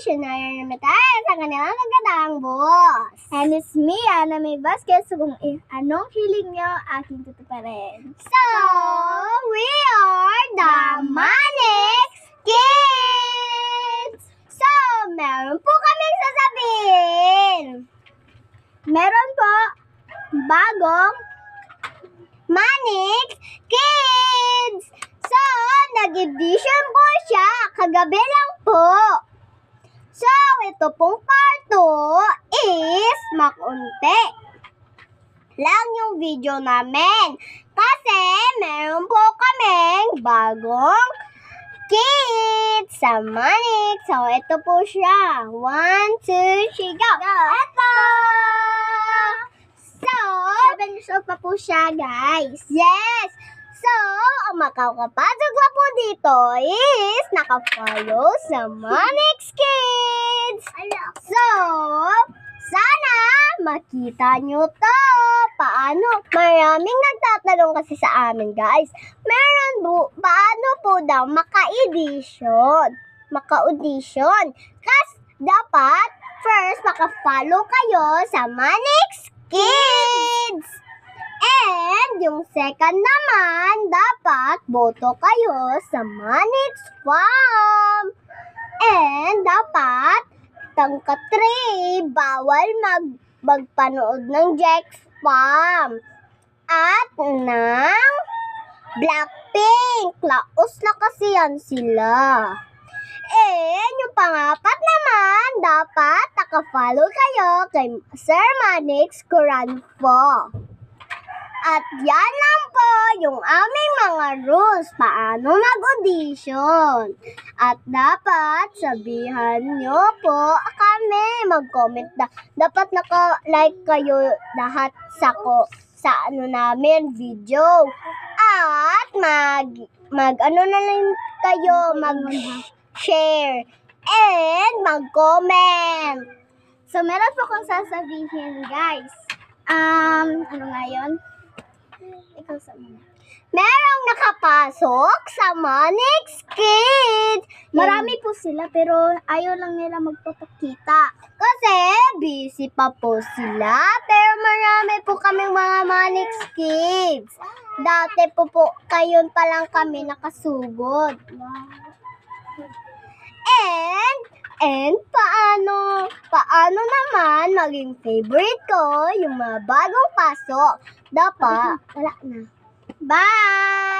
Missionary naman tayo sa kanilang kagandang boss. And it's me, Ana May Vasquez. So kung anong hiling nyo, aking tutuparin. So, we are the Manix Kids! So, meron po kaming sasabihin. Meron po bagong Manix Kids! So, nag-edition po siya. Kagabi lang po. So, ito pong part 2 is makunti lang yung video namin. Kasi, meron po kaming bagong kids sa Manix. So, ito po siya. 1, 2, 3, go! Ito! So, 7 years old pa po siya, guys. yes! So, ang makakapasok na po dito is nakafollow sa Manix Kids. So, sana makita nyo to. Paano? Maraming nagtatanong kasi sa amin, guys. Paano po daw maka-audition? Kasi dapat first maka-follow kayo sa Manix Kids. And yung second naman, dapat boto kayo sa Manix Farm. And dapat, tangka 3, bawal magpanood ng Jack's Farm. At ng Blackpink. Laos na kasi yan sila. And yung pangapat naman, dapat naka-follow kayo kay Sir Manix Coranfo. At yan lang po yung aming mga rules paano mag-audition. At dapat sabihan nyo po kami mag-comment na. Dapat naka-like kayo lahat sa namin video. At ano na lang kayo mag-share and mag-comment. So, meron po akong sasabihin, guys. Ano nga yun? Ikaw sa muna. Merong nakapasok sa Manix Kids. Marami po sila, pero ayaw lang nila magpapakita. Kasi busy pa po sila. Pero marami po kaming mga Manix Kids. Dati po kayon pa lang kami nakasugod. And paano naman maging favorite ko yung mga bagong pasok? Dapat, wala na. Bye!